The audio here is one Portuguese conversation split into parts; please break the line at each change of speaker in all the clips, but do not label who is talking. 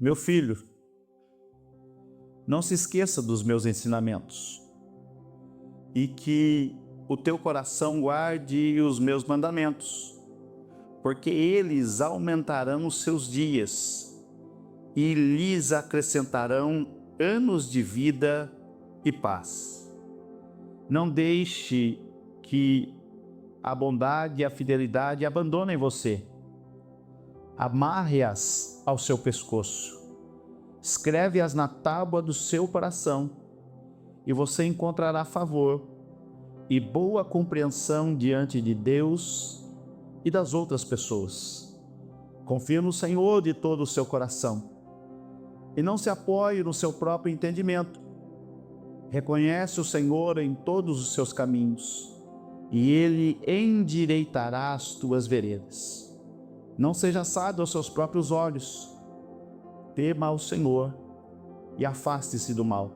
Meu filho, não se esqueça dos meus ensinamentos e que o teu coração guarde os meus mandamentos, porque eles aumentarão os seus dias e lhes acrescentarão anos de vida e paz. Não deixe que a bondade e a fidelidade abandonem você. Amarre-as ao seu pescoço. Escreve-as na tábua do seu coração e você encontrará favor e boa compreensão diante de Deus e das outras pessoas. Confie no Senhor de todo o seu coração e não se apoie no seu próprio entendimento. Reconhece o Senhor em todos os seus caminhos e Ele endireitará as tuas veredas. Não seja sábio aos seus próprios olhos. Tema ao Senhor e afaste-se do mal.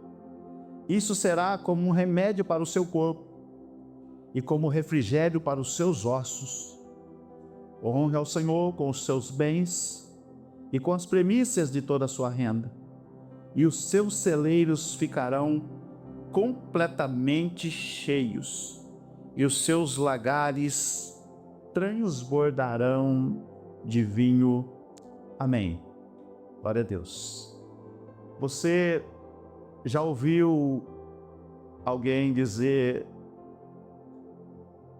Isso será como um remédio para o seu corpo e como refrigério para os seus ossos. Honre ao Senhor com os seus bens e com as primícias de toda a sua renda, e os seus celeiros ficarão completamente cheios, e os seus lagares transbordarão de vinho. Amém. Glória a Deus. Você já ouviu alguém dizer,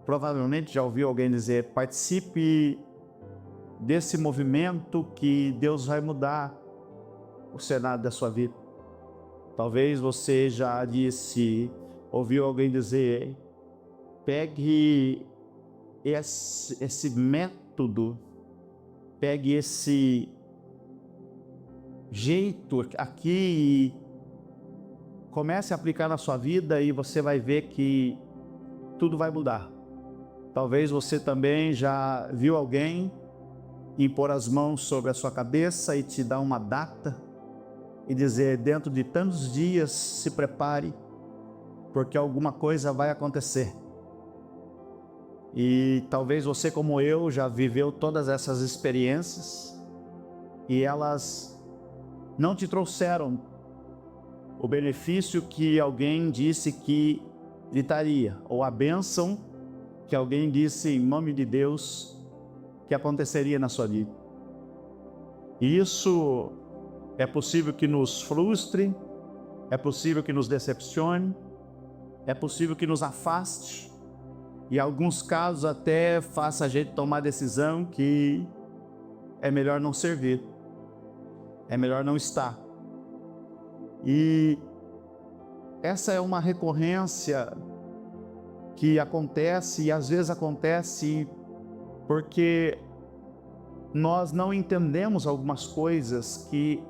provavelmente já ouviu alguém dizer, participe desse movimento que Deus vai mudar o cenário da sua vida. Talvez você já ouviu alguém dizer, pegue esse método, pegue esse jeito aqui e comece a aplicar na sua vida e você vai ver que tudo vai mudar. Talvez você também já viu alguém impor as mãos sobre a sua cabeça e te dar uma data e dizer, dentro de tantos dias se prepare, porque alguma coisa vai acontecer. E talvez você, como eu, já viveu todas essas experiências e elas não te trouxeram o benefício que alguém disse que lhe daria, ou a bênção que alguém disse em nome de Deus que aconteceria na sua vida. E isso é possível que nos frustre, é possível que nos decepcione, é possível que nos afaste, e em alguns casos até faça a gente tomar a decisão que é melhor não servir, é melhor não estar. E essa é uma recorrência que acontece, e às vezes acontece porque nós não entendemos algumas coisas que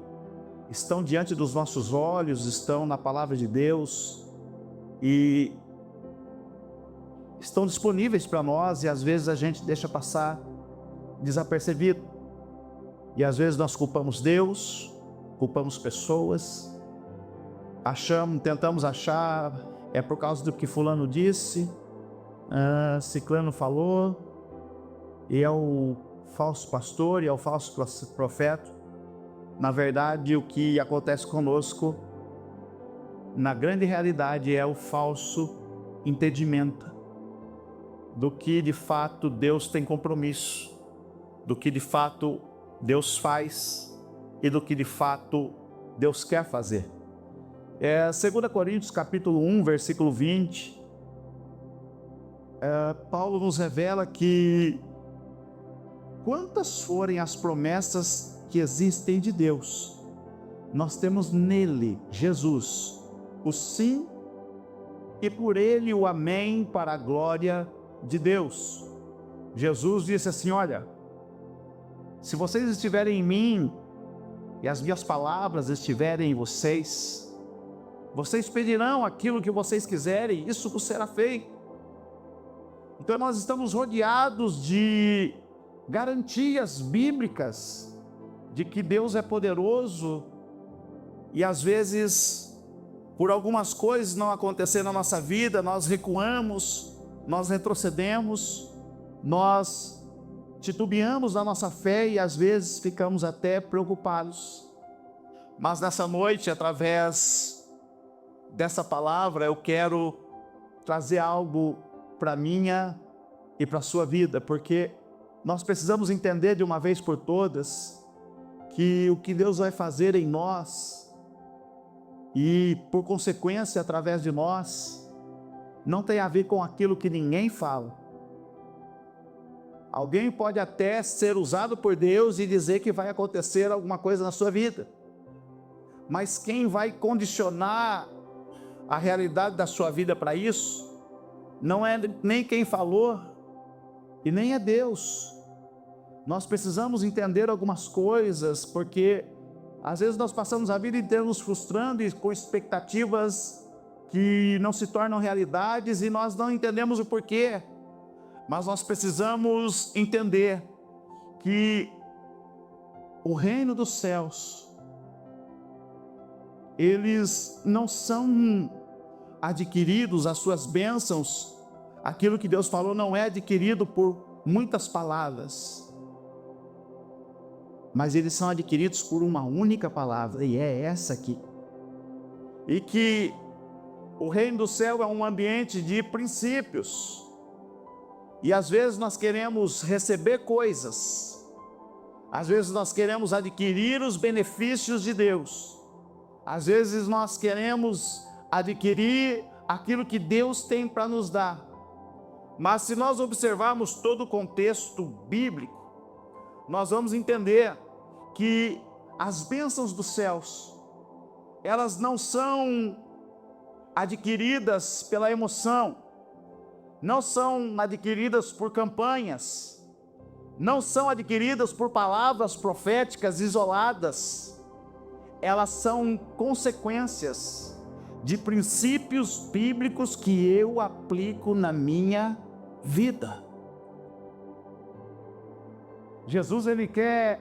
estão diante dos nossos olhos, estão na palavra de Deus e estão disponíveis para nós, e às vezes a gente deixa passar desapercebido. E às vezes nós culpamos Deus, culpamos pessoas, tentamos achar, é por causa do que fulano disse, ciclano falou, e é o falso pastor, e é o falso profeta. Na verdade, o que acontece conosco, na grande realidade, é o falso entendimento do que de fato Deus tem compromisso, do que de fato Deus faz e do que de fato Deus quer fazer. 2 Coríntios capítulo 1, versículo 20, Paulo nos revela que quantas forem as promessas que existem de Deus, nós temos nele, Jesus, o sim e por ele o amém para a glória de Deus. Jesus disse assim, olha, se vocês estiverem em mim e as minhas palavras estiverem em vocês, vocês pedirão aquilo que vocês quiserem, isso vos será feito. Então nós estamos rodeados de garantias bíblicas de que Deus é poderoso, e às vezes por algumas coisas não acontecer na nossa vida, nós recuamos, nós retrocedemos, nós titubeamos na nossa fé e às vezes ficamos até preocupados. Mas nessa noite, através dessa palavra, eu quero trazer algo para a minha e para a sua vida, porque nós precisamos entender de uma vez por todas que o que Deus vai fazer em nós e, por consequência, através de nós, não tem a ver com aquilo que ninguém fala. Alguém pode até ser usado por Deus e dizer que vai acontecer alguma coisa na sua vida, mas quem vai condicionar a realidade da sua vida para isso não é nem quem falou e nem é Deus. Nós precisamos entender algumas coisas, porque às vezes nós passamos a vida inteira nos frustrando e com expectativas que não se tornam realidades e nós não entendemos o porquê. Mas nós precisamos entender que o reino dos céus, eles não são adquiridos, as suas bênçãos, aquilo que Deus falou não é adquirido por muitas palavras, mas eles são adquiridos por uma única palavra, e é essa aqui. E que o reino do céu é um ambiente de princípios, e às vezes nós queremos receber coisas, às vezes nós queremos adquirir os benefícios de Deus, às vezes nós queremos adquirir aquilo que Deus tem para nos dar. Mas se nós observarmos todo o contexto bíblico, nós vamos entender que as bênçãos dos céus, elas não são adquiridas pela emoção, não são adquiridas por campanhas, não são adquiridas por palavras proféticas isoladas. Elas são consequências de princípios bíblicos que eu aplico na minha vida. Jesus, ele quer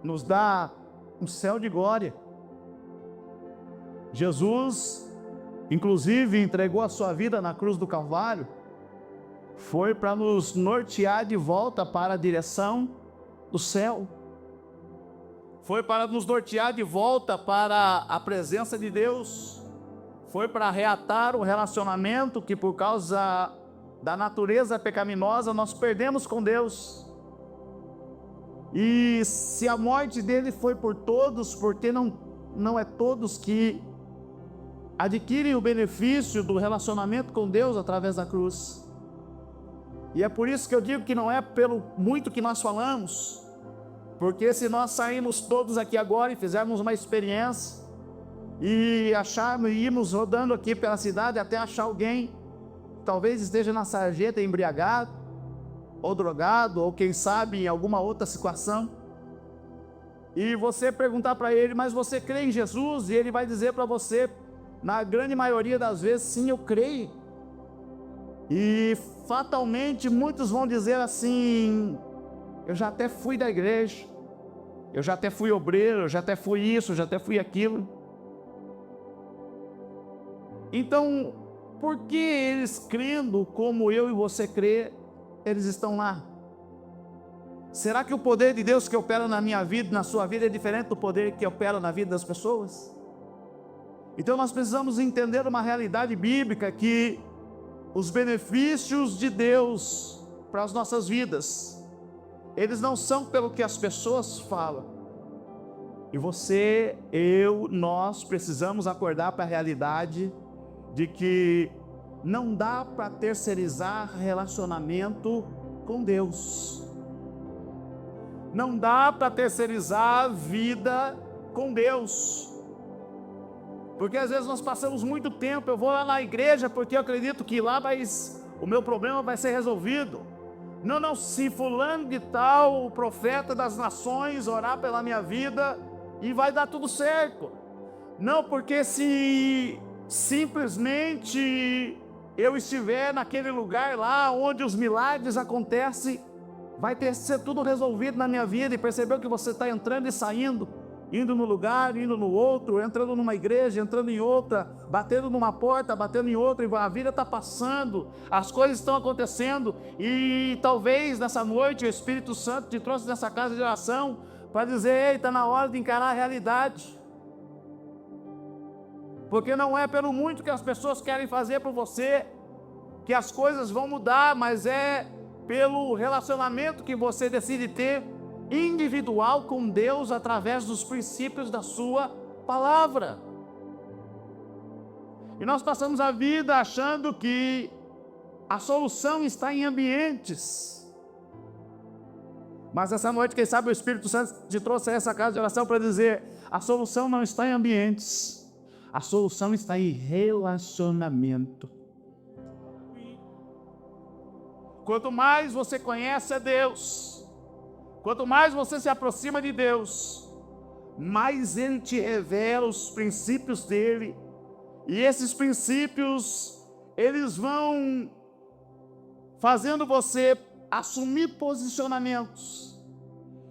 nos dar um céu de glória. Jesus, inclusive, entregou a sua vida na cruz do Calvário, foi para nos nortear de volta para a direção do céu. Foi para nos nortear de volta para a presença de Deus, foi para reatar o relacionamento que por causa da natureza pecaminosa nós perdemos com Deus. E se a morte dele foi por todos, porque não é todos que adquirem o benefício do relacionamento com Deus através da cruz. E é por isso que eu digo que não é pelo muito que nós falamos, porque se nós sairmos todos aqui agora e fizermos uma experiência e irmos rodando aqui pela cidade até achar alguém, talvez esteja na sarjeta embriagado, ou drogado, ou quem sabe em alguma outra situação, e você perguntar para ele, mas você crê em Jesus? E ele vai dizer para você, na grande maioria das vezes, sim, eu creio. E fatalmente muitos vão dizer assim, eu já até fui da igreja, eu já até fui obreiro, eu já até fui isso, eu já até fui aquilo. Então, por que eles crendo como eu e você crê, eles estão lá? Será que o poder de Deus que opera na minha vida, na sua vida, é diferente do poder que opera na vida das pessoas? Então nós precisamos entender uma realidade bíblica, que os benefícios de Deus para as nossas vidas, eles não são pelo que as pessoas falam. E você, eu, nós precisamos acordar para a realidade de que não dá para terceirizar relacionamento com Deus. Não dá para terceirizar a vida com Deus. Porque às vezes nós passamos muito tempo, eu vou lá na igreja porque eu acredito que lá o meu problema vai ser resolvido. Não, se fulano de tal, o profeta das nações, orar pela minha vida e vai dar tudo certo. Não, porque se simplesmente eu estiver naquele lugar lá onde os milagres acontecem, vai ser tudo resolvido na minha vida. E percebeu que você está entrando e saindo, indo no lugar, indo no outro, entrando numa igreja, entrando em outra, batendo numa porta, batendo em outra, e a vida está passando, as coisas estão acontecendo, e talvez nessa noite o Espírito Santo te trouxe nessa casa de oração para dizer: ei, está na hora de encarar a realidade. Porque não é pelo muito que as pessoas querem fazer por você que as coisas vão mudar, mas é pelo relacionamento que você decide ter individual com Deus através dos princípios da sua palavra. E nós passamos a vida achando que a solução está em ambientes. Mas essa noite, quem sabe o Espírito Santo te trouxe a essa casa de oração para dizer: a solução não está em ambientes, a solução está em relacionamento. Quanto mais você conhece a Deus, quanto mais você se aproxima de Deus, mais Ele te revela os princípios dEle. E esses princípios, eles vão fazendo você assumir posicionamentos.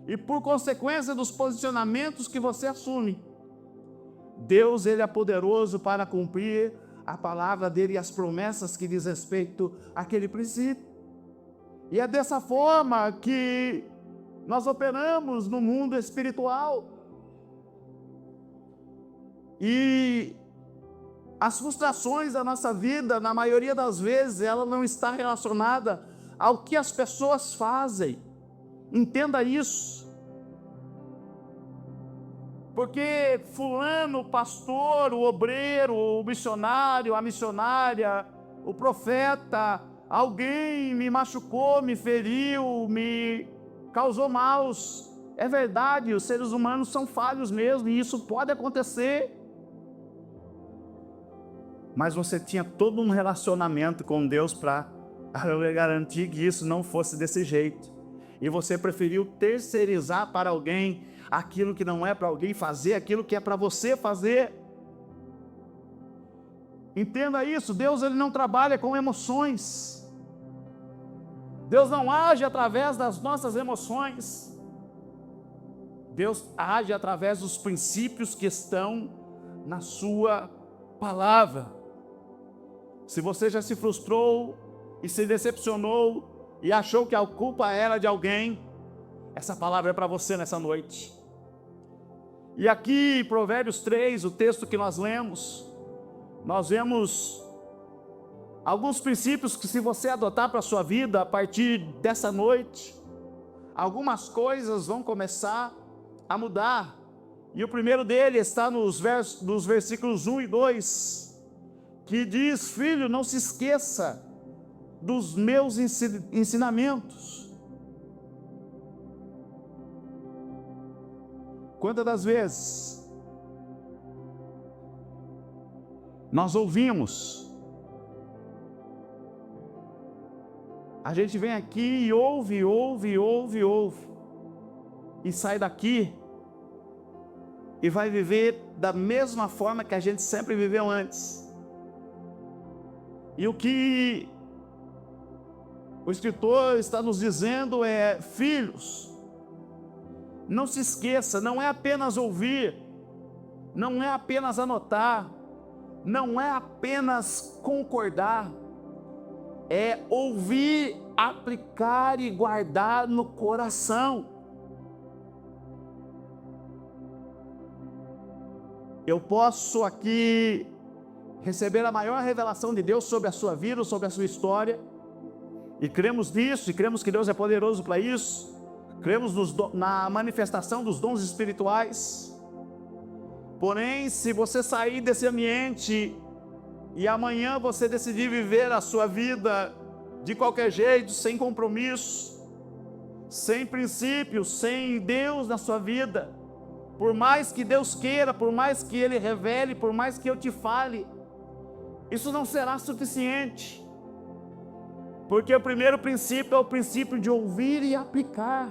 E por consequência dos posicionamentos que você assume, Deus, Ele é poderoso para cumprir a palavra dEle e as promessas que diz respeito àquele princípio. E é dessa forma que nós operamos no mundo espiritual. E as frustrações da nossa vida, na maioria das vezes, ela não está relacionada ao que as pessoas fazem. Entenda isso. Porque fulano, o pastor, o obreiro, o missionário, a missionária, o profeta, alguém me machucou, me feriu, me causou maus. É verdade, os seres humanos são falhos mesmo, e isso pode acontecer. Mas você tinha todo um relacionamento com Deus para garantir que isso não fosse desse jeito. E você preferiu terceirizar para alguém aquilo que não é para alguém fazer, aquilo que é para você fazer. Entenda isso, Deus, Ele não trabalha com emoções. Deus não age através das nossas emoções. Deus age através dos princípios que estão na sua palavra. Se você já se frustrou e se decepcionou e achou que a culpa era de alguém, essa palavra é para você nessa noite. E aqui em Provérbios 3, o texto que nós lemos, nós vemos alguns princípios que, se você adotar para a sua vida a partir dessa noite, algumas coisas vão começar a mudar. E o primeiro dele está nos versículos 1 e 2, que diz: filho, não se esqueça dos meus ensinamentos. Quantas das vezes nós ouvimos, a gente vem aqui e ouve, e sai daqui e vai viver da mesma forma que a gente sempre viveu antes. E o que o escritor está nos dizendo é: filhos, não se esqueça, não é apenas ouvir, não é apenas anotar, não é apenas concordar, é ouvir, aplicar e guardar no coração. Eu posso aqui receber a maior revelação de Deus sobre a sua vida, sobre a sua história, e cremos nisso, e cremos que Deus é poderoso para isso, cremos na manifestação dos dons espirituais. Porém, se você sair desse ambiente e amanhã você decidir viver a sua vida de qualquer jeito, sem compromisso, sem princípios, sem Deus na sua vida, por mais que Deus queira, por mais que Ele revele, por mais que eu te fale, isso não será suficiente. Porque o primeiro princípio é o princípio de ouvir e aplicar.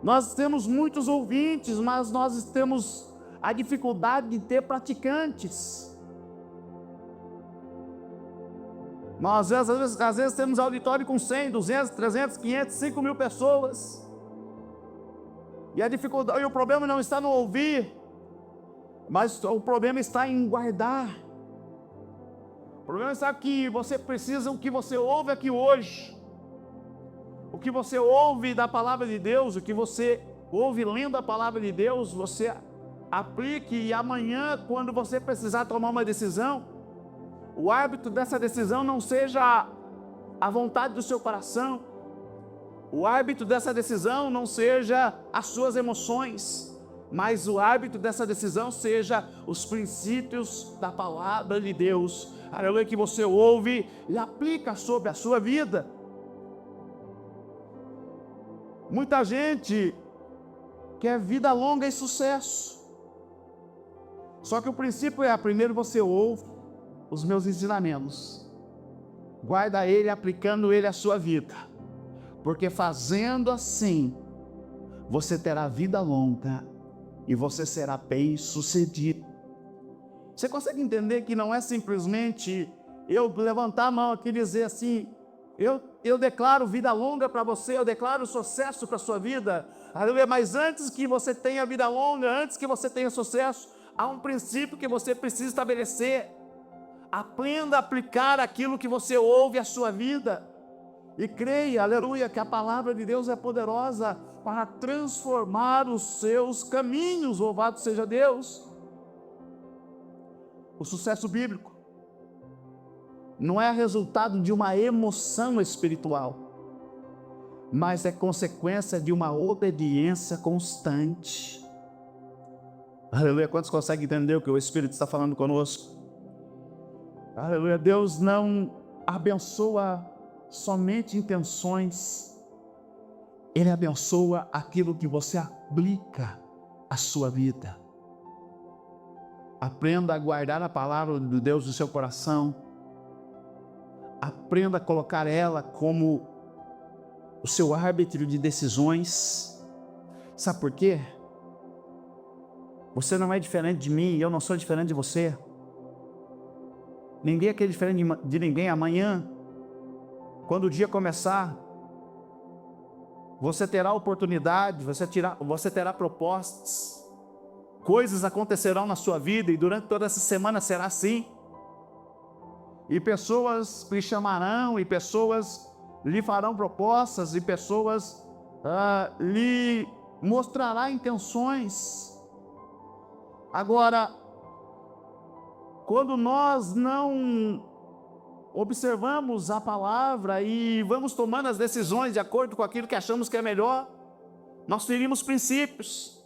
Nós temos muitos ouvintes, mas nós temos a dificuldade de ter praticantes. Nós às vezes temos auditório com 100, 200, 300, 500, 5 mil pessoas. E a dificuldade, e o problema não está no ouvir, mas o problema está em guardar. O problema está que você precisa, o que você ouve aqui hoje, o que você ouve da palavra de Deus, o que você ouve lendo a palavra de Deus, você aplique, e amanhã, quando você precisar tomar uma decisão, o árbitro dessa decisão não seja a vontade do seu coração, o árbitro dessa decisão não seja as suas emoções, mas o árbitro dessa decisão seja os princípios da palavra de Deus, aleluia, que você ouve e aplica sobre a sua vida. Muita gente quer vida longa e sucesso, só que o princípio é: primeiro você ouve os meus ensinamentos, guarda ele, aplicando ele à sua vida, porque fazendo assim, você terá vida longa e você será bem sucedido. Você consegue entender que não é simplesmente eu levantar a mão aqui e dizer assim: eu declaro vida longa para você, eu declaro sucesso para a sua vida, aleluia. Mas antes que você tenha vida longa, antes que você tenha sucesso, há um princípio que você precisa estabelecer. Aprenda a aplicar aquilo que você ouve à sua vida, e creia, aleluia, que a palavra de Deus é poderosa para transformar os seus caminhos, louvado seja Deus. O sucesso bíblico não é resultado de uma emoção espiritual, mas é consequência de uma obediência constante. Aleluia, quantos conseguem entender o que o Espírito está falando conosco? Aleluia, Deus não abençoa somente intenções, Ele abençoa aquilo que você aplica à sua vida. Aprenda a guardar a palavra de Deus no seu coração, aprenda a colocar ela como o seu árbitro de decisões. Sabe por quê? Você não é diferente de mim, eu não sou diferente de você. Ninguém é diferente de ninguém. Amanhã, quando o dia começar, você terá oportunidade, você terá propostas, coisas acontecerão na sua vida, e durante toda essa semana será assim. E pessoas lhe chamarão, e pessoas lhe farão propostas, e pessoas lhe mostrarão intenções. Agora, quando nós não observamos a palavra e vamos tomando as decisões de acordo com aquilo que achamos que é melhor, nós ferimos princípios.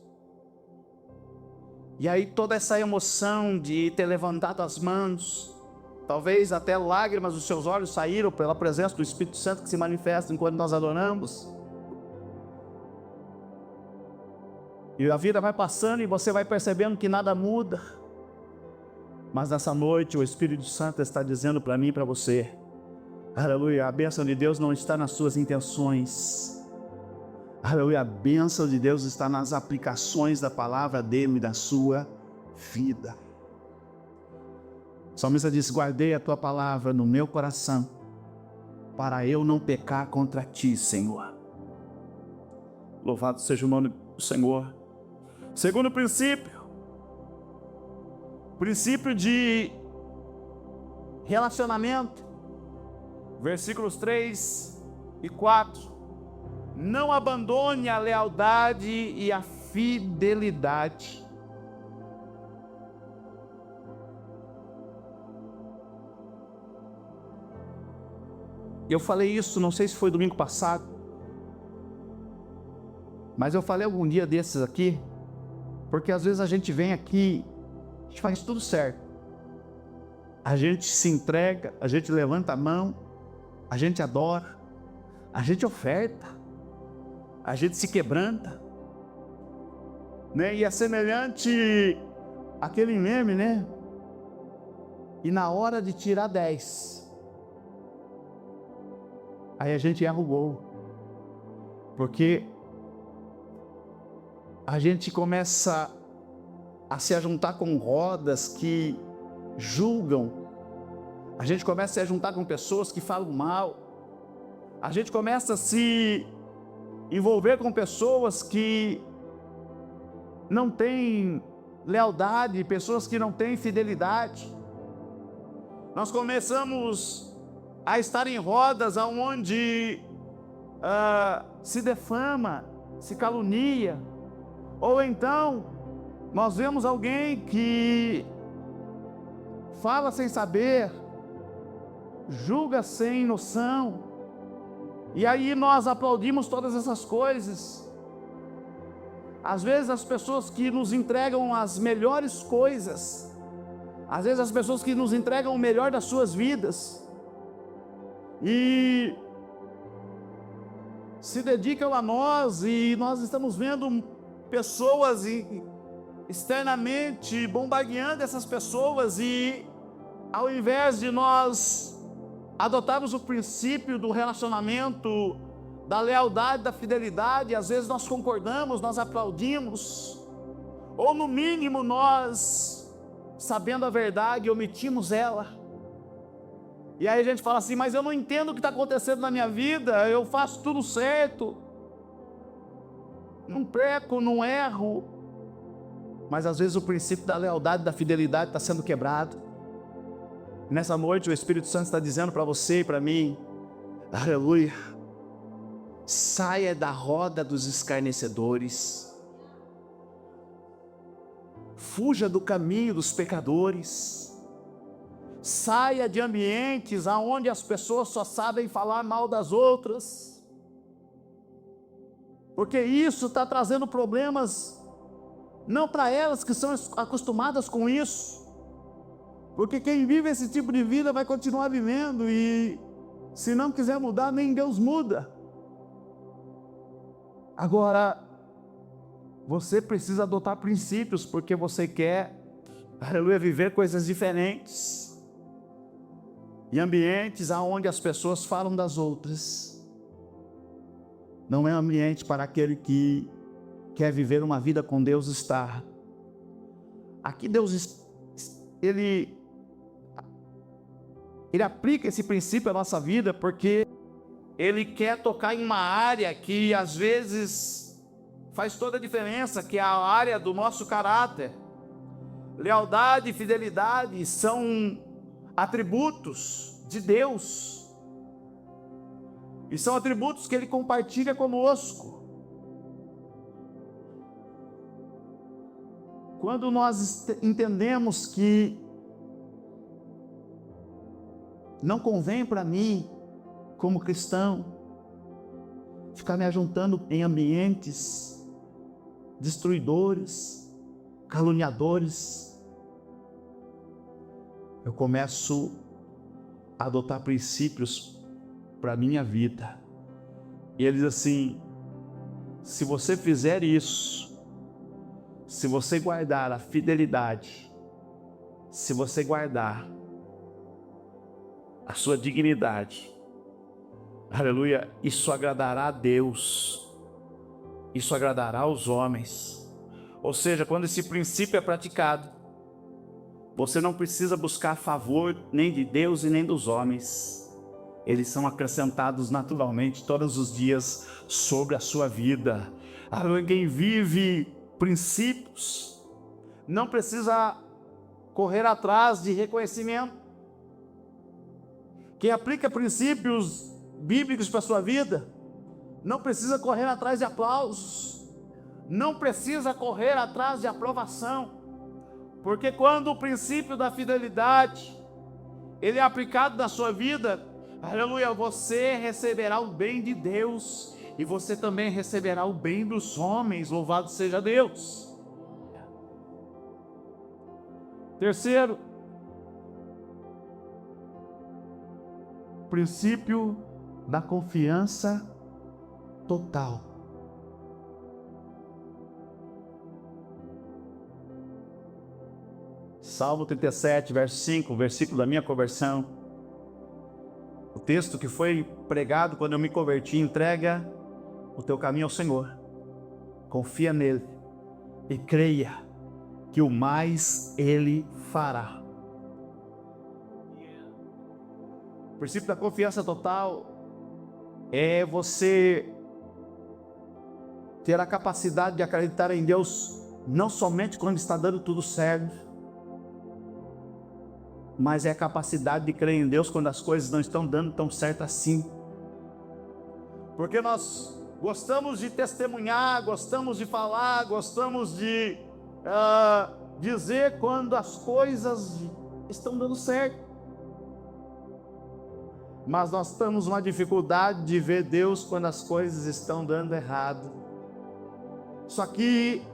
E aí toda essa emoção de ter levantado as mãos, talvez até lágrimas dos seus olhos saíram pela presença do Espírito Santo que se manifesta enquanto nós adoramos. E a vida vai passando e você vai percebendo que nada muda. Mas nessa noite o Espírito Santo está dizendo para mim e para você: aleluia, a bênção de Deus não está nas suas intenções. Aleluia, a bênção de Deus está nas aplicações da palavra dele e da sua vida. O salmista diz: guardei a tua palavra no meu coração, para eu não pecar contra ti, Senhor. Louvado seja o nome do Senhor. Segundo princípio de relacionamento, versículos 3 e 4. Não abandone a lealdade e a fidelidade. Eu falei isso, não sei se foi domingo passado, mas eu falei algum dia desses aqui, porque às vezes a gente vem aqui, a gente faz tudo certo, a gente se entrega, a gente levanta a mão, a gente adora, a gente oferta, a gente se quebranta, né? E é semelhante àquele meme, né? E na hora de tirar 10, aí a gente erra o gol, porque a gente começa a se ajuntar com rodas que julgam, a gente começa a se juntar com pessoas que falam mal, a gente começa a se envolver com pessoas que não têm lealdade, pessoas que não têm fidelidade. Nós começamos a estar em rodas onde se defama, se calunia. Ou então, nós vemos alguém que fala sem saber, julga sem noção, e aí nós aplaudimos todas essas coisas. Às vezes as pessoas que nos entregam as melhores coisas, às vezes as pessoas que nos entregam o melhor das suas vidas, e se dedicam a nós, e nós estamos vendo pessoas externamente bombardeando essas pessoas, e ao invés de nós adotarmos o princípio do relacionamento, da lealdade, da fidelidade, às vezes nós concordamos, nós aplaudimos, ou no mínimo nós, sabendo a verdade, omitimos ela. E aí a gente fala assim: mas eu não entendo o que está acontecendo na minha vida, eu faço tudo certo, não peco, não erro. Mas às vezes o princípio da lealdade, da fidelidade está sendo quebrado. Nessa noite o Espírito Santo está dizendo para você e para mim: aleluia, saia da roda dos escarnecedores, fuja do caminho dos pecadores, saia de ambientes onde as pessoas só sabem falar mal das outras, porque isso está trazendo problemas, não para elas que são acostumadas com isso, porque quem vive esse tipo de vida vai continuar vivendo, e se não quiser mudar, nem Deus muda. Agora, você precisa adotar princípios, porque você quer, aleluia, viver coisas diferentes, em ambientes onde as pessoas falam das outras. Não é ambiente para aquele que quer viver uma vida com Deus estar. Aqui Deus, Ele aplica esse princípio à nossa vida, porque Ele quer tocar em uma área que às vezes faz toda a diferença, que é a área do nosso caráter. Lealdade e fidelidade são atributos de Deus, e são atributos que Ele compartilha conosco. Quando nós entendemos que não convém para mim, como cristão, ficar me ajuntando em ambientes destruidores, caluniadores, eu começo a adotar princípios para a minha vida. E ele diz assim: se você fizer isso, se você guardar a fidelidade, se você guardar a sua dignidade, aleluia, isso agradará a Deus, isso agradará aos homens. Ou seja, quando esse princípio é praticado, você não precisa buscar favor nem de Deus e nem dos homens. Eles são acrescentados naturalmente todos os dias sobre a sua vida. Quem vive princípios não precisa correr atrás de reconhecimento. Quem aplica princípios bíblicos para a sua vida não precisa correr atrás de aplausos, não precisa correr atrás de aprovação, porque quando o princípio da fidelidade ele é aplicado na sua vida, aleluia, você receberá o bem de Deus, e você também receberá o bem dos homens. Louvado seja Deus. Terceiro, princípio da confiança total. Salmo 37, verso 5, versículo da minha conversão. O texto que foi pregado quando eu me converti: entrega o teu caminho ao Senhor, confia nele e creia que o mais Ele fará. O princípio da confiança total é você ter a capacidade de acreditar em Deus, não somente quando está dando tudo certo, mas é a capacidade de crer em Deus quando as coisas não estão dando tão certo assim. porque nós gostamos de testemunhar, gostamos de falar, gostamos de dizer quando as coisas estão dando certo. Mas nós temos uma dificuldade de ver Deus quando as coisas estão dando errado. Isso aqui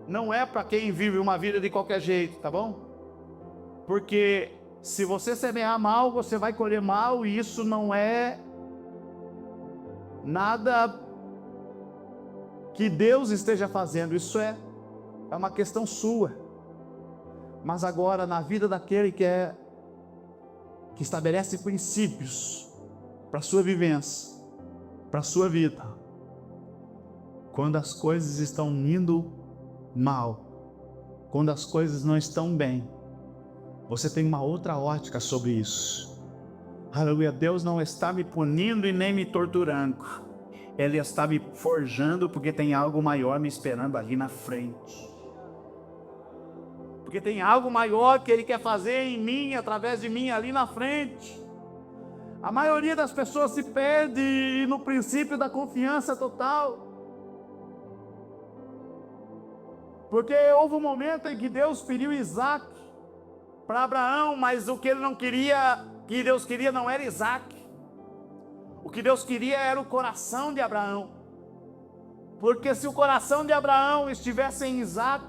não é para quem vive uma vida de qualquer jeito, tá bom? Porque se você semear mal, você vai colher mal, e isso não é nada que Deus esteja fazendo, isso é uma questão sua. Mas agora, na vida daquele que estabelece princípios para a sua vivência, para a sua vida, quando as coisas estão indo mal, quando as coisas não estão bem, você tem uma outra ótica sobre isso. Aleluia, Deus não está me punindo e nem me torturando, Ele está me forjando, porque tem algo maior me esperando ali na frente. Porque tem algo maior que Ele quer fazer em mim, através de mim, ali na frente. A maioria das pessoas se perde no princípio da confiança total. Porque houve um momento em que Deus pediu Isaac para Abraão, mas o que ele não queria, que Deus queria, não era Isaac. O que Deus queria era o coração de Abraão. Porque se o coração de Abraão estivesse em Isaac,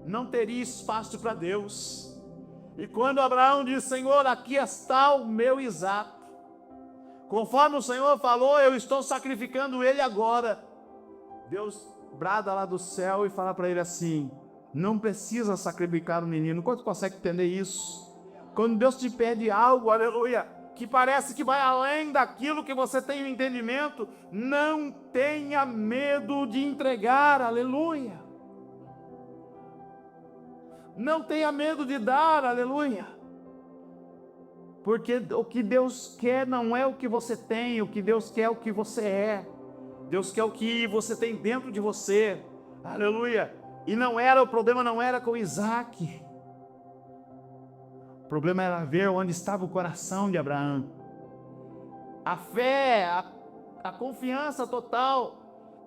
não teria espaço para Deus. E quando Abraão disse: Senhor, aqui está o meu Isaac, conforme o Senhor falou, eu estou sacrificando ele agora. Deus brada lá do céu e fala para ele assim: não precisa sacrificar o menino. Quanto consegue entender isso? Quando Deus te pede algo, aleluia, que parece que vai além daquilo que você tem o entendimento, não tenha medo de entregar, aleluia. Não tenha medo de dar, aleluia. Porque o que Deus quer não é o que você tem, o que Deus quer é o que você é. Deus quer o que você tem dentro de você, aleluia. E o problema não era com Isaac. O problema era ver onde estava o coração de Abraão. A fé, a confiança total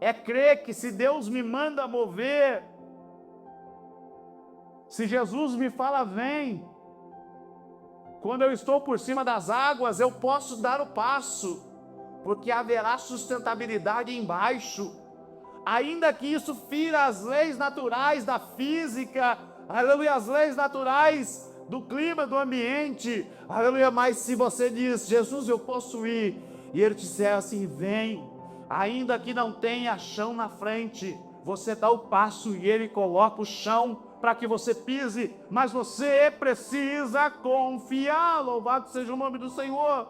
é crer que se Deus me manda mover, se Jesus me fala vem, quando eu estou por cima das águas, eu posso dar o passo, porque haverá sustentabilidade embaixo. Ainda que isso fira as leis naturais da física, aleluia, as leis naturais do clima, do ambiente, aleluia, mas se você diz: Jesus, eu posso ir, e Ele te disser assim: vem, ainda que não tenha chão na frente, você dá o passo e Ele coloca o chão para que você pise, mas você precisa confiar. Louvado seja o nome do Senhor.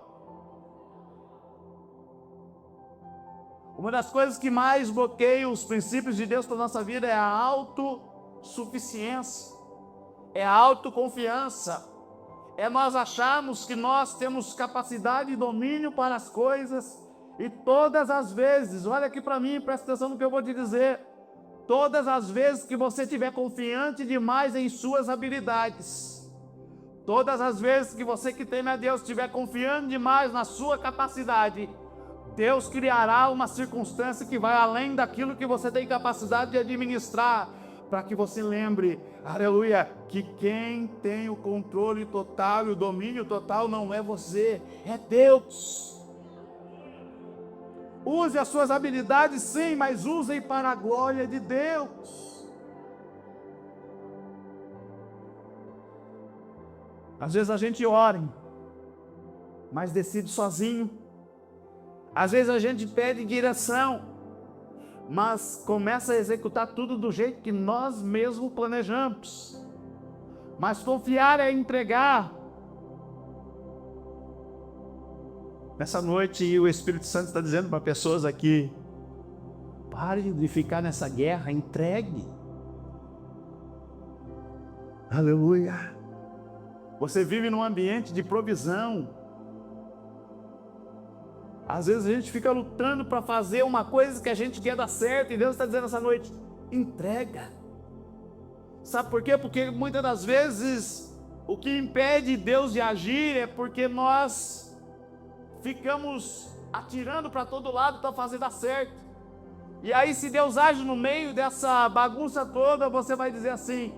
Uma das coisas que mais bloqueia os princípios de Deus para a nossa vida é a autossuficiência, é a autoconfiança, é nós acharmos que nós temos capacidade e domínio para as coisas, e todas as vezes, olha aqui para mim, presta atenção no que eu vou te dizer, todas as vezes que você estiver confiante demais em suas habilidades, todas as vezes que você que teme a Deus estiver confiando demais na sua capacidade, Deus criará uma circunstância que vai além daquilo que você tem capacidade de administrar, para que você lembre, aleluia, que quem tem o controle total e o domínio total não é você, é Deus. Use as suas habilidades sim, mas usem para a glória de Deus. Às vezes a gente ora, mas decide sozinho. Às vezes a gente pede direção, mas começa a executar tudo do jeito que nós mesmos planejamos. Mas confiar é entregar. Nessa noite o Espírito Santo está dizendo para pessoas aqui: pare de ficar nessa guerra, entregue. Aleluia. Você vive num ambiente de provisão. Às vezes a gente fica lutando para fazer uma coisa que a gente quer dar certo, e Deus está dizendo essa noite: entrega. Sabe por quê? Porque muitas das vezes o que impede Deus de agir é porque nós ficamos atirando para todo lado para fazer dar certo. E aí, se Deus age no meio dessa bagunça toda, você vai dizer assim: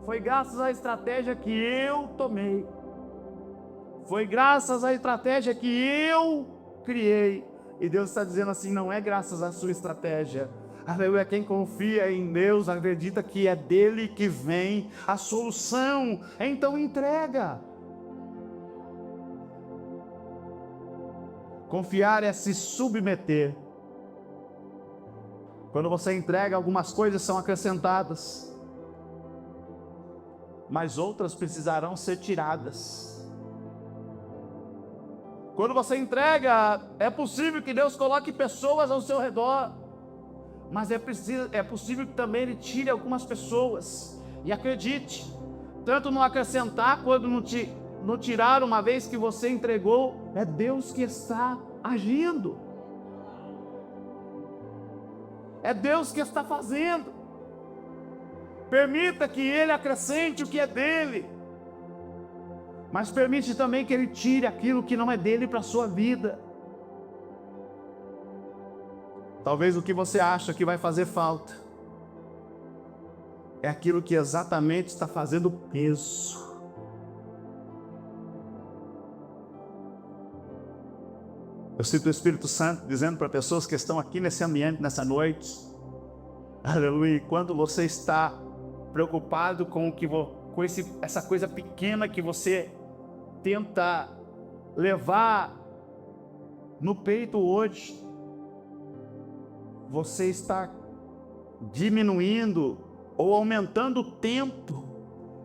foi graças à estratégia que eu tomei, foi graças à estratégia que eu criei. E Deus está dizendo assim: não é graças à sua estratégia. Aleluia. Quem confia em Deus acredita que é dele que vem a solução. Então entrega. Confiar é se submeter. Quando você entrega, algumas coisas são acrescentadas, mas outras precisarão ser tiradas. Quando você entrega, é possível que Deus coloque pessoas ao seu redor, mas é possível que também Ele tire algumas pessoas. E acredite, tanto no acrescentar quanto no tirar, uma vez que você entregou, é Deus que está agindo. É Deus que está fazendo. Permita que Ele acrescente o que é dele, mas permite também que Ele tire aquilo que não é dele para a sua vida. Talvez o que você acha que vai fazer falta é aquilo que exatamente está fazendo peso. Eu sinto o Espírito Santo dizendo para pessoas que estão aqui nesse ambiente, nessa noite, aleluia, quando você está preocupado com essa coisa pequena que você tenta levar no peito hoje, você está diminuindo ou aumentando o tempo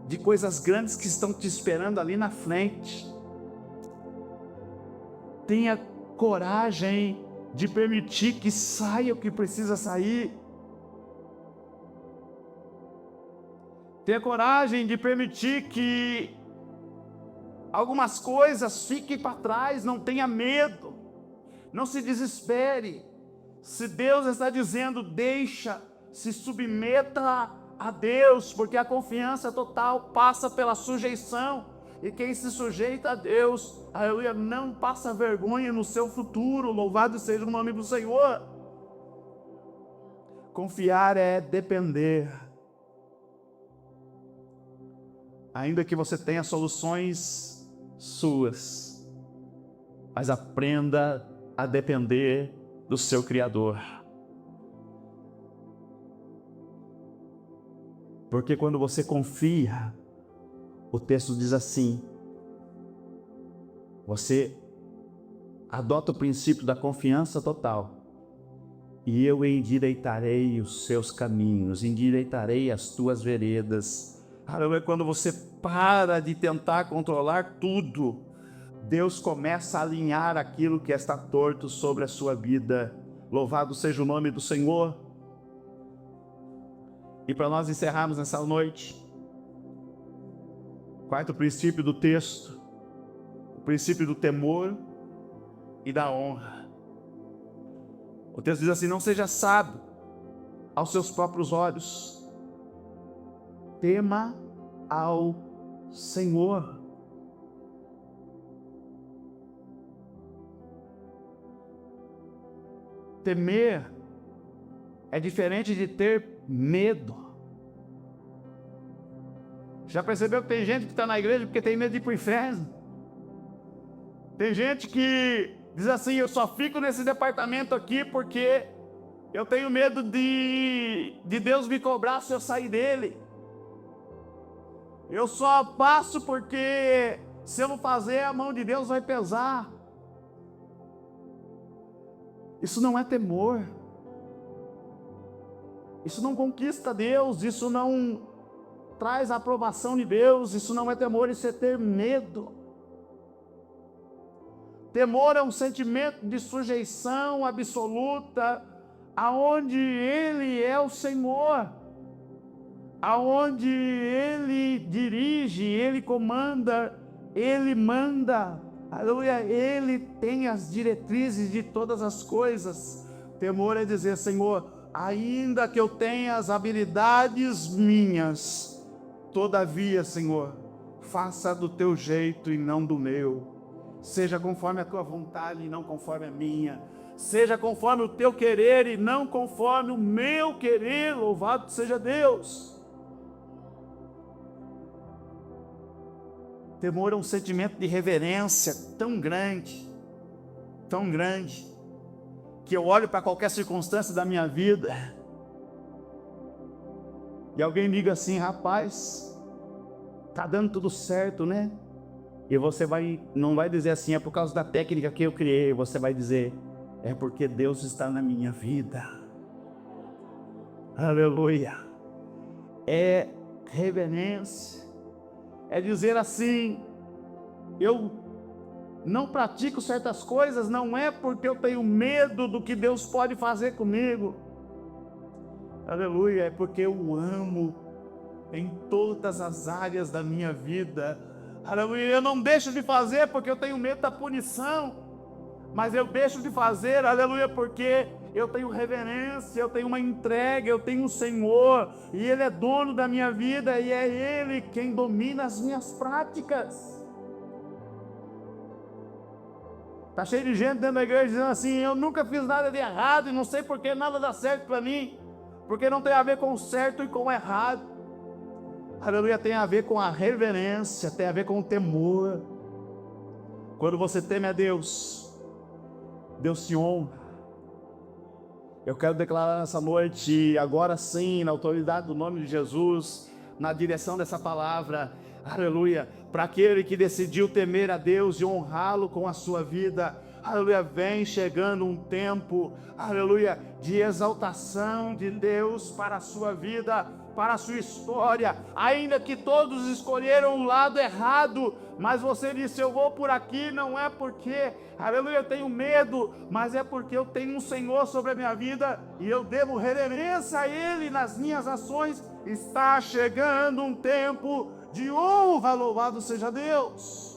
de coisas grandes que estão te esperando ali na frente. Tenha coragem de permitir que saia o que precisa sair. Tenha coragem de permitir que algumas coisas fiquem para trás. Não tenha medo, não se desespere. Se Deus está dizendo, deixa, se submeta a Deus, porque a confiança total passa pela sujeição. E quem se sujeita a Deus, aleluia, não passa vergonha no seu futuro. Louvado seja o nome do Senhor. Confiar é depender. Ainda que você tenha soluções suas, mas aprenda a depender do seu Criador. Porque quando você confia, o texto diz assim, você adota o princípio da confiança total. E eu endireitarei os seus caminhos, endireitarei as tuas veredas. Quando você para de tentar controlar tudo, Deus começa a alinhar aquilo que está torto sobre a sua vida. Louvado seja o nome do Senhor. E para nós encerrarmos nessa noite, quarto princípio do texto, o princípio do temor e da honra. O texto diz assim, não seja sábio aos seus próprios olhos, tema ao Senhor. Temer é diferente de ter medo. Já percebeu que tem gente que está na igreja porque tem medo de ir para o inferno? Tem gente que diz assim, eu só fico nesse departamento aqui porque eu tenho medo de Deus me cobrar se eu sair dele. Eu só passo porque se eu não fazer, a mão de Deus vai pesar. Isso não é temor. Isso não conquista Deus, isso não traz a aprovação de Deus, isso não é temor, isso é ter medo. Temor é um sentimento de sujeição absoluta, aonde Ele é o Senhor, aonde Ele dirige, Ele comanda, Ele manda, aleluia, Ele tem as diretrizes de todas as coisas. Temor é dizer, Senhor, ainda que eu tenha as habilidades minhas, todavia, Senhor, faça do teu jeito e não do meu. Seja conforme a tua vontade e não conforme a minha. Seja conforme o teu querer e não conforme o meu querer. Louvado seja Deus. Temor é um sentimento de reverência tão grande, que eu olho para qualquer circunstância da minha vida e alguém diga assim: rapaz, tá dando tudo certo, né? E você não vai dizer assim: é por causa da técnica que eu criei. Você vai dizer: é porque Deus está na minha vida. Aleluia. É reverência. É dizer assim: eu não pratico certas coisas, não é porque eu tenho medo do que Deus pode fazer comigo. Aleluia. É porque eu o amo em todas as áreas da minha vida. Aleluia. Eu não deixo de fazer porque eu tenho medo da punição, mas eu deixo de fazer, aleluia, porque eu tenho reverência, eu tenho uma entrega, eu tenho um Senhor, e Ele é dono da minha vida, e é Ele quem domina as minhas práticas. Está cheio de gente dentro da igreja dizendo assim: eu nunca fiz nada de errado, e não sei porque nada dá certo para mim, porque não tem a ver com o certo e com o errado. Aleluia, tem a ver com a reverência, tem a ver com o temor. Quando você teme a Deus, Deus se honra. Eu quero declarar nessa noite, agora sim, na autoridade do nome de Jesus, na direção dessa palavra, aleluia, para aquele que decidiu temer a Deus e honrá-lo com a sua vida, aleluia, vem chegando um tempo, aleluia, de exaltação de Deus para a sua vida, para a sua história. Ainda que todos escolheram o lado errado, mas você disse: eu vou por aqui, não é porque, aleluia, eu tenho medo, mas é porque eu tenho um Senhor sobre a minha vida, e eu devo reverência a Ele nas minhas ações. Está chegando um tempo de honra, louvado seja Deus.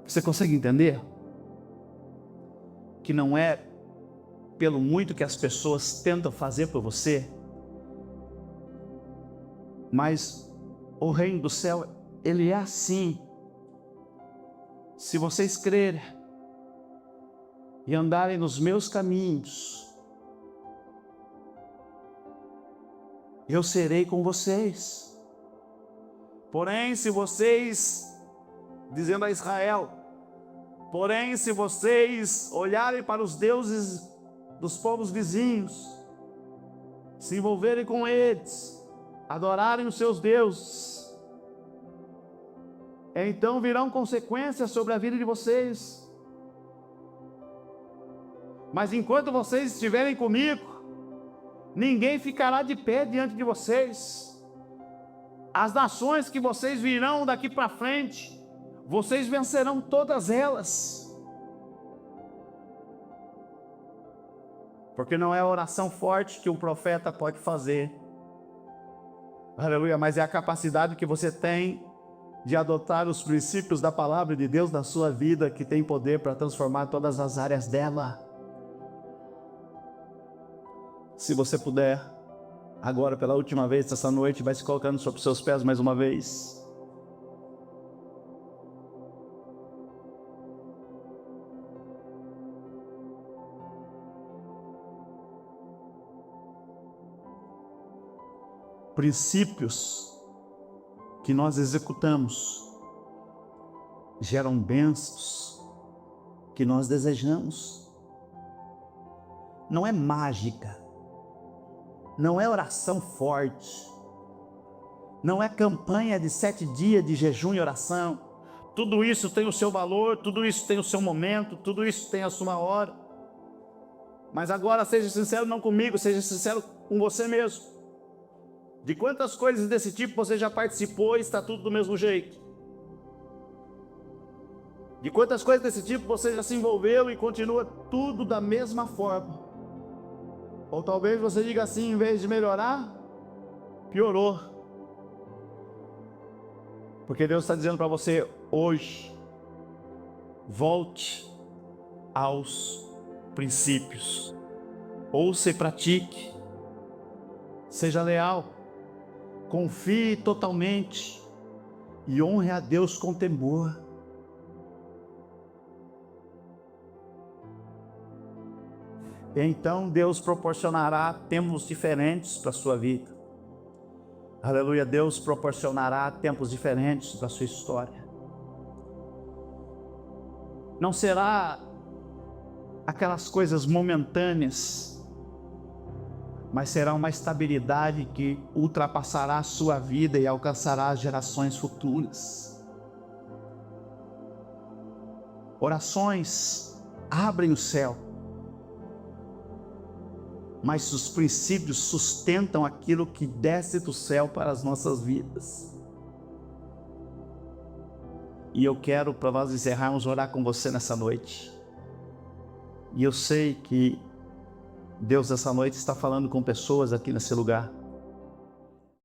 Você consegue entender que não é pelo muito que as pessoas tentam fazer por você, mas o reino do céu, ele é assim. Se vocês crerem e andarem nos meus caminhos, eu serei com vocês. Porém, se vocês, dizendo a Israel, porém, se vocês olharem para os deuses dos povos vizinhos, se envolverem com eles, adorarem os seus deuses, então virão consequências sobre a vida de vocês. Mas enquanto vocês estiverem comigo, ninguém ficará de pé diante de vocês. As nações que vocês virão daqui para frente, vocês vencerão todas elas. Porque não é a oração forte que um profeta pode fazer, aleluia, mas é a capacidade que você tem de adotar os princípios da palavra de Deus na sua vida, que tem poder para transformar todas as áreas dela. Se você puder, agora pela última vez essa noite, vai se colocando sobre os seus pés mais uma vez. Princípios que nós executamos geram bênçãos que nós desejamos. Não é mágica, não é oração forte, não é campanha de 7 dias de jejum e oração. Tudo isso tem o seu valor, tudo isso tem o seu momento, tudo isso tem a sua hora. Mas agora seja sincero, não comigo, seja sincero com você mesmo. De quantas coisas desse tipo você já participou e está tudo do mesmo jeito? De quantas coisas desse tipo você já se envolveu e continua tudo da mesma forma? Ou talvez você diga assim: em vez de melhorar, piorou. Porque Deus está dizendo para você hoje: volte aos princípios, ouça e pratique, Seja leal, confie totalmente e honre a Deus com temor. E então Deus proporcionará tempos diferentes para a sua vida. Aleluia, Deus proporcionará tempos diferentes para a sua história. Não será aquelas coisas momentâneas, mas será uma estabilidade que ultrapassará a sua vida e alcançará as gerações futuras. Orações abrem o céu, mas os princípios sustentam aquilo que desce do céu para as nossas vidas. E eu quero, para nós encerrarmos, orar com você nessa noite. E eu sei que Deus essa noite está falando com pessoas aqui nesse lugar.